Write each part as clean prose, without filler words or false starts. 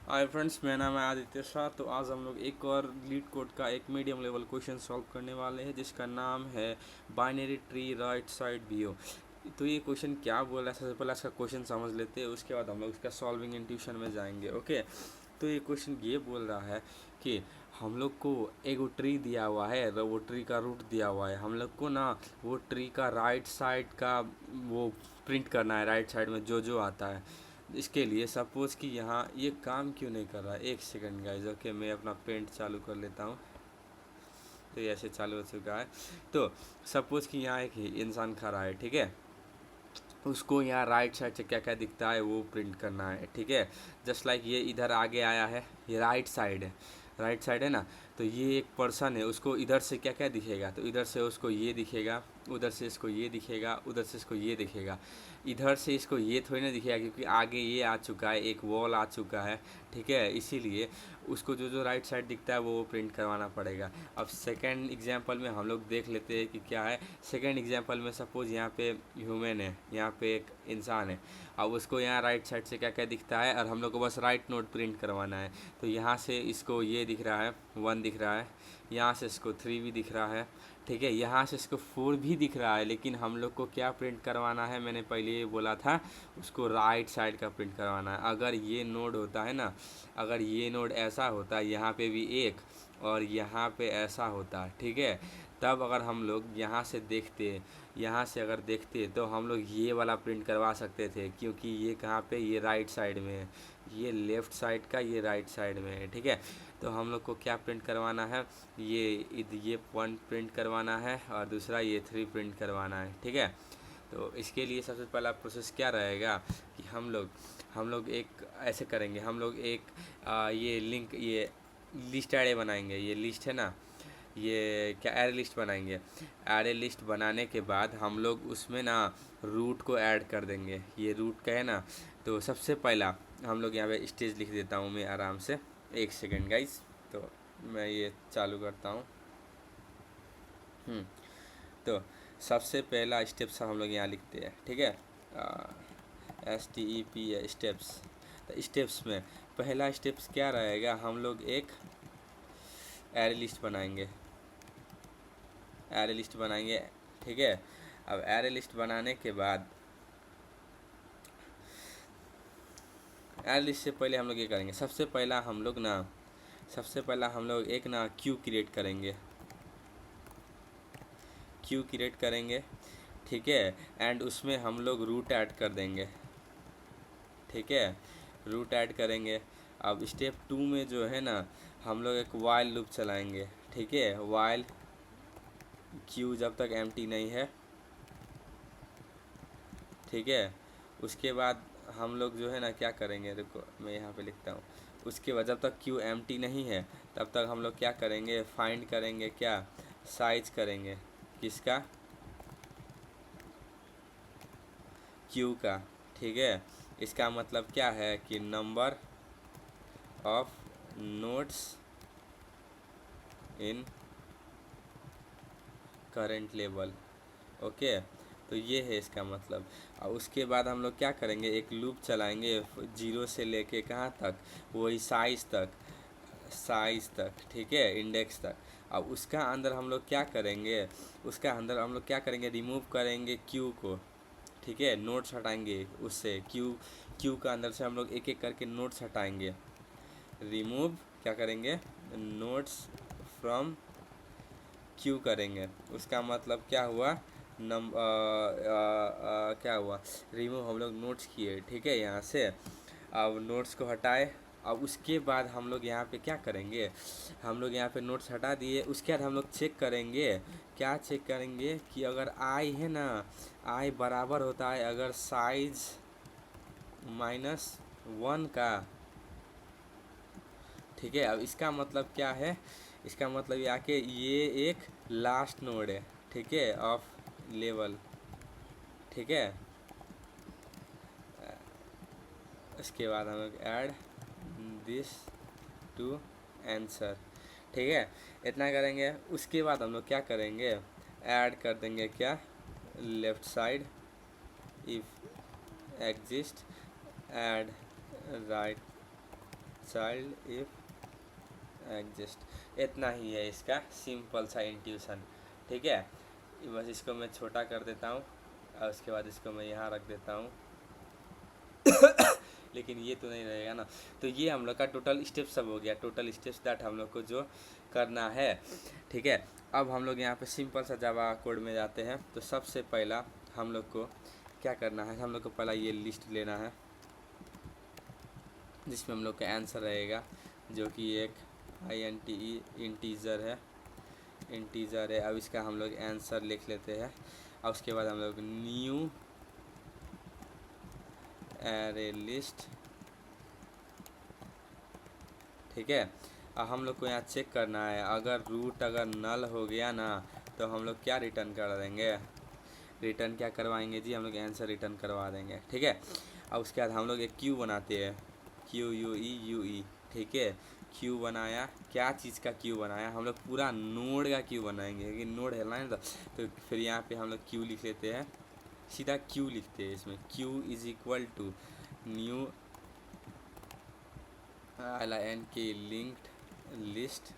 Hi friends, मेरा नाम है आदित्य शाह। तो आज हम लोग एक और लीड कोड का एक मीडियम लेवल क्वेश्चन सॉल्व करने वाले हैं जिसका नाम है binary tree right side view. तो ये क्वेश्चन क्या बोल रहा है, सबसे पहले इसका क्वेश्चन समझ लेते हैं, उसके बाद हम लोग इसका सॉल्विंग इंट्यूशन में जाएंगे। ओके, तो ये क्वेश्चन ये बोल रहा है कि हम लोग को एक वो ट्री दिया हुआ है, वो ट्री का रूट दिया हुआ है। हम लोग को ना वो ट्री का राइट साइड का वो प्रिंट करना है, राइट साइड में जो जो आता है। इसके लिए सपोज़ कि यहाँ ये काम क्यों नहीं कर रहा है, एक सेकंड गाइज। ओके, मैं अपना पेंट चालू कर लेता हूँ। तो ये ऐसे चालू हो चुका है। तो सपोज़ कि यहाँ एक इंसान खड़ा है, ठीक है। उसको यहाँ राइट साइड से क्या क्या दिखता है वो प्रिंट करना है, ठीक है। जस्ट लाइक ये इधर आगे आया है, ये राइट साइड है, राइट साइड है ना। तो ये एक पर्सन है, उसको इधर से क्या क्या दिखेगा, तो इधर से उसको ये दिखेगा, उधर से इसको ये दिखेगा, उधर से इसको ये दिखेगा। इधर से इसको ये थोड़ी ना दिखेगा क्योंकि आगे ये आ चुका है, एक वॉल आ चुका है, ठीक है। इसीलिए उसको जो जो राइट साइड दिखता है वो प्रिंट करवाना पड़ेगा। अब सेकंड एग्जांपल में हम लोग देख लेते हैं कि क्या है। सेकंड एग्जांपल में सपोज़ यहाँ पे ह्यूमन है, यहाँ पे एक इंसान है। अब उसको यहाँ राइट साइड से क्या क्या दिखता है और हम लोग को बस राइट नोट प्रिंट करवाना है। तो यहाँ से इसको ये दिख रहा है, 1 दिख रहा है। यहाँ से इसको 3 भी दिख रहा है, ठीक है। यहाँ से इसको 4 भी दिख रहा है, लेकिन हम लोग को क्या प्रिंट करवाना है, मैंने पहले ये बोला था, उसको राइट साइड का प्रिंट करवाना है। अगर ये नोड होता है ना, अगर ये नोड ऐसा होता है, यहाँ पे भी एक और यहाँ पे ऐसा होता है, ठीक है। तब अगर हम लोग यहाँ से देखते, यहाँ से अगर देखते तो हम लोग ये वाला प्रिंट करवा सकते थे, क्योंकि ये कहाँ पे, ये राइट साइड में है, ये लेफ़्ट साइड का ये राइट साइड में है, ठीक है। तो हम लोग को क्या प्रिंट करवाना है, ये 1 प्रिंट करवाना है और दूसरा ये 3 प्रिंट करवाना है, ठीक है। तो इसके लिए सबसे पहला प्रोसेस क्या रहेगा कि हम लोग एक ऐसे करेंगे, हम लोग एक ये लिंक, ये लिस्ट एरे बनाएंगे। ये लिस्ट है ना, ये क्या एरे लिस्ट बनाएंगे। एरे लिस्ट बनाने के बाद हम लोग उसमें ना रूट को ऐड कर देंगे। ये रूट का है ना, तो सबसे पहला हम लोग यहाँ पे स्टेज लिख देता हूँ मैं आराम से। एक सेकेंड गाइस, तो मैं ये चालू करता हूँ। तो सबसे पहला स्टेप्स हम लोग यहाँ लिखते हैं, ठीक है। STEP steps. तो स्टेप्स में पहला स्टेप्स क्या रहेगा, हम लोग एक एरे लिस्ट बनाएंगे, एरे लिस्ट बनाएंगे, ठीक है। अब एरे लिस्ट बनाने के बाद एरे लिस्ट से पहले हम लोग ये करेंगे, सबसे पहला हम लोग एक ना क्यू क्रिएट करेंगे, क्यू क्रिएट करेंगे, ठीक है। एंड उसमें हम लोग रूट ऐड कर देंगे, ठीक है, रूट ऐड करेंगे। अब स्टेप 2 में जो है ना, हम लोग एक वाइल लूप चलाएंगे, ठीक है। वाइल क्यू जब तक एम्प्टी नहीं है, ठीक है। उसके बाद हम लोग जो है ना क्या करेंगे, देखो मैं यहाँ पे लिखता हूँ। उसके बाद जब तक क्यू एम्प्टी नहीं है तब तक हम लोग क्या करेंगे, फाइंड करेंगे, क्या साइज करेंगे, किसका, क्यू का, ठीक है। इसका मतलब क्या है कि number of nodes in current level, okay. तो ये है इसका मतलब। और उसके बाद हम लोग क्या करेंगे, एक लूप चलाएंगे 0 से लेके कहाँ तक, वही साइज तक, ठीक है, इंडेक्स तक। अब उसका अंदर हम लोग क्या करेंगे, रिमूव करेंगे क्यू को, ठीक है। नोट्स हटाएंगे उससे, क्यू का अंदर से हम लोग एक एक करके नोट्स हटाएंगे। रिमूव क्या करेंगे, नोट्स फ्रॉम क्यू करेंगे। उसका मतलब क्या हुआ, क्या हुआ, रिमूव हम लोग नोट्स किए, ठीक है, यहाँ से। अब नोट्स को हटाए। अब उसके बाद हम लोग यहाँ पे क्या करेंगे, हम लोग यहाँ पे नोट्स हटा दिए। उसके बाद हम लोग चेक करेंगे, क्या चेक करेंगे कि अगर आई है ना, आई बराबर होता है अगर साइज -1 का, ठीक है। अब इसका मतलब क्या है, इसका मतलब ये आके ये एक लास्ट नोड है, ठीक है, ऑफ लेवल, ठीक है। इसके बाद हम लोग ऐड दिस टू आंसर, ठीक है, इतना करेंगे। उसके बाद हम लोग क्या करेंगे, ऐड कर देंगे क्या, left side if exist, add right child if exist. इतना ही है इसका सिंपल सा इंट्यूशन, ठीक है। बस इसको मैं छोटा कर देता हूँ और उसके बाद इसको मैं यहाँ रख देता हूँ लेकिन ये तो नहीं रहेगा ना। तो ये हम लोग का टोटल स्टेप सब हो गया, टोटल स्टेप्स दैट हम लोग को जो करना है, ठीक है। अब हम लोग यहाँ पे सिंपल सा जावा कोड में जाते हैं। तो सबसे पहला हम लोग को क्या करना है, हम लोग को पहला ये लिस्ट लेना है जिसमें हम लोग का आंसर रहेगा, जो कि एक इंटीजर है, इंटीजर है। अब इसका हम लोग आंसर लिख लेते हैं और उसके बाद हम लोग न्यू एरे लिस्ट, ठीक है। अब हम लोग को यहाँ चेक करना है, अगर रूट अगर नल हो गया ना तो हम लोग क्या रिटर्न कर देंगे, रिटर्न क्या करवाएंगे जी, हम लोग आंसर रिटर्न करवा देंगे, ठीक है। अब उसके बाद हम लोग एक क्यू बनाते हैं, क्यू यू ई, ठीक है। क्यू बनाया, क्या चीज़ का क्यू बनाया, हम लोग पूरा नोड का क्यू बनाएंगे क्योंकि नोड है ना। तो फिर यहाँ पे हम लोग क्यू लिख लेते हैं, सीधा क्यू लिखते हैं इसमें, Q is equal to new LIN की लिंक्ड लिस्ट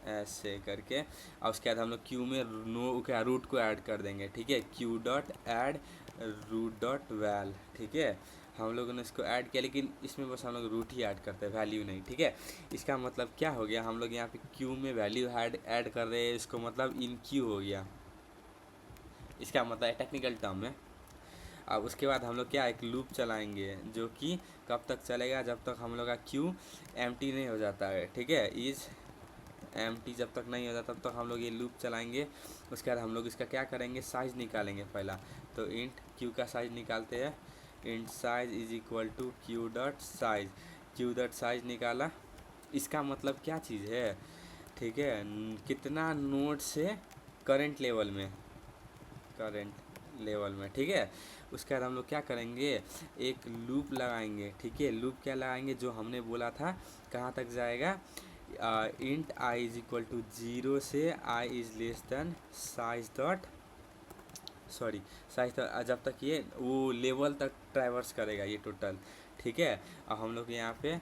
ऐसे करके। और उसके बाद हम लोग क्यू में क्या रूट को ऐड कर देंगे, ठीक है। Q dot add root dot val, ठीक है। हम लोगों ने इसको ऐड किया लेकिन इसमें बस हम लोग रूट ही ऐड करते हैं, वैल्यू नहीं, ठीक है। इसका मतलब क्या हो गया, हम लोग यहाँ पे क्यू में वैल्यू ऐड कर रहे हैं, इसको मतलब इन क्यू हो गया, इसका मतलब है टेक्निकल टर्म में। अब उसके बाद हम लोग क्या एक लूप चलाएंगे जो कि कब तक चलेगा, जब तक हम लोग का क्यू एम्प्टी नहीं हो जाता है, ठीक है। इज एम्प्टी जब तक नहीं हो जाता तब तक हम लोग ये लूप चलाएंगे। उसके बाद हम लोग इसका क्या करेंगे, साइज़ निकालेंगे पहला। तो इंट क्यू का साइज़ निकालते हैं, int size is equal to q dot size, q dot size निकाला। इसका मतलब क्या चीज़ है, ठीक है, कितना नोड से करेंट लेवल में, करेंट लेवल में, ठीक है। उसके बाद हम लोग क्या करेंगे, एक लूप लगाएंगे, ठीक है। लूप क्या लगाएंगे, जो हमने बोला था कहाँ तक जाएगा, int I is equal to 0 से I is less than size dot size, जब तक ये वो लेवल तक ट्रैवर्स करेगा ये टोटल, ठीक है। अब हम लोग यहाँ पे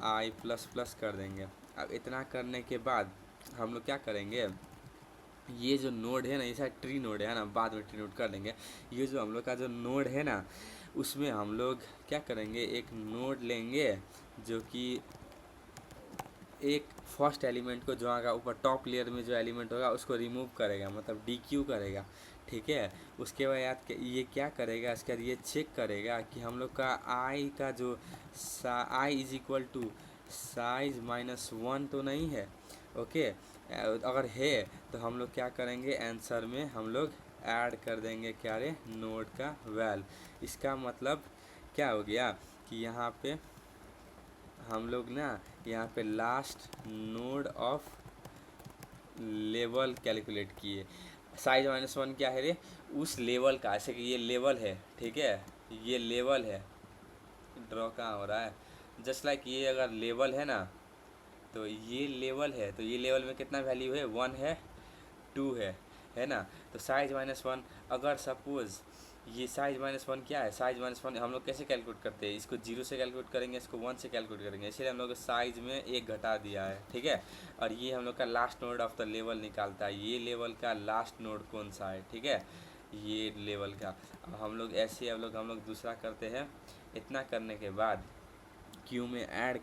आई प्लस प्लस कर देंगे। अब इतना करने के बाद हम लोग क्या करेंगे, ये जो नोड है ना, ये शायद ट्री नोड है ना, बाद में ट्री नोड कर देंगे। ये जो हम लोग का जो नोड है ना, उसमें हम लोग क्या करेंगे, एक नोड लेंगे जो कि एक फर्स्ट एलिमेंट को जो आएगा ऊपर टॉप लेयर में जो एलिमेंट होगा उसको रिमूव करेगा, मतलब DQ करेगा, ठीक है। उसके बाद ये क्या करेगा, इसके बाद ये चेक करेगा कि हम लोग का आई का जो आई इज इक्वल टू साइज -1 तो नहीं है, ओके। अगर है तो हम लोग क्या करेंगे, आंसर में हम लोग ऐड कर देंगे क्या रे, नोड का वैल। इसका मतलब क्या हो गया कि यहाँ पे हम लोग ना यहाँ पे last node of level calculate किए। साइज -1 क्या है रे, उस लेवल का, ऐसे कि ये लेवल है, ठीक है, ये लेवल है, ड्रॉ कहाँ हो रहा है, जस्ट लाइक ये अगर लेवल है ना, तो ये लेवल है, तो ये लेवल में कितना वैल्यू है, 1 है, 2 है ना। तो साइज -1, अगर सपोज ये साइज -1 क्या है, साइज -1 हम लोग कैसे कैलकुलेट करते हैं, इसको 0 से कैलकुलेट करेंगे, इसको 1 से कैलकुलेट करेंगे, इसलिए हम लोग साइज में 1 घटा दिया है, ठीक है। और ये हम लोग का last node of the level निकालता है, ये लेवल का लास्ट नोड कौन सा है, ठीक है, ये लेवल का। अब हम लोग ऐसे हम लोग दूसरा करते हैं। इतना करने के बाद क्यू में ऐड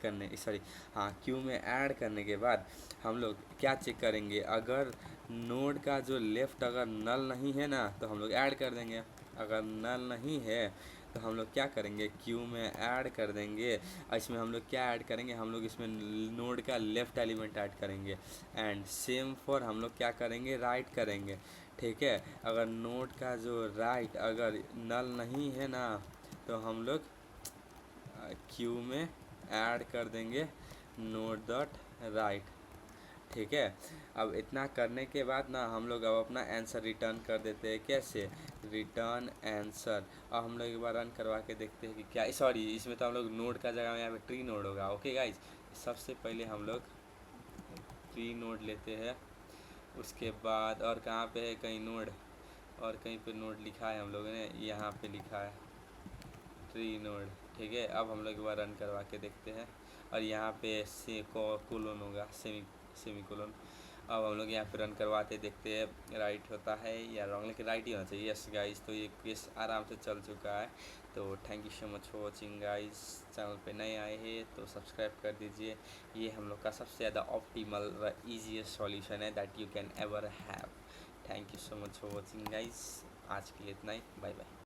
करने के बाद हम लोग क्या चेक करेंगे, अगर नोड का जो लेफ़्ट अगर नल नहीं है ना तो हम लोग ऐड कर देंगे, अगर नल नहीं है तो हम लोग क्या करेंगे, क्यू में ऐड कर देंगे। और इसमें हम लोग क्या ऐड करेंगे, हम लोग इसमें नोड का लेफ़्ट एलिमेंट ऐड करेंगे। एंड सेम फॉर हम लोग क्या करेंगे, राइट करेंगे, ठीक है। अगर नोड का जो राइट अगर नल नहीं है ना तो हम लोग क्यू में ऐड कर देंगे नोड डॉट राइट, ठीक है। अब इतना करने के बाद ना हम लोग अब अपना आंसर रिटर्न कर देते हैं, कैसे, रिटर्न आंसर। अब हम लोग एक बार रन करवा के देखते हैं कि क्या, सॉरी इसमें तो हम लोग नोड का जगह में यहाँ पे ट्री नोड होगा, ओके गाइज। सबसे पहले हम लोग ट्री नोड लेते हैं, उसके बाद और कहाँ पे है कहीं नोड, और कहीं पे नोड लिखा है हम लोगों ने, यहाँ पे लिखा है ट्री नोड, ठीक है, अब हम लोग एक बार रन करवा के देखते हैं। और यहाँ पे से कोलोन होगा, सेमी कोलोन। अब हम लोग यहाँ पे रन करवाते देखते हैं राइट होता है या रॉन्ग, लेकिन राइट ही होना चाहिए। यस गाइस, तो ये क्विज आराम से चल चुका है। तो thank you so much for watching guys. Channel पे नए आए हैं तो सब्सक्राइब कर दीजिए। ये हम लोग का सबसे ज़्यादा ऑप्टिमल व ईजीएस्ट सॉल्यूशन है that you can ever have. Thank you so much for watching guys. आज के लिए इतना ही, बाय बाय।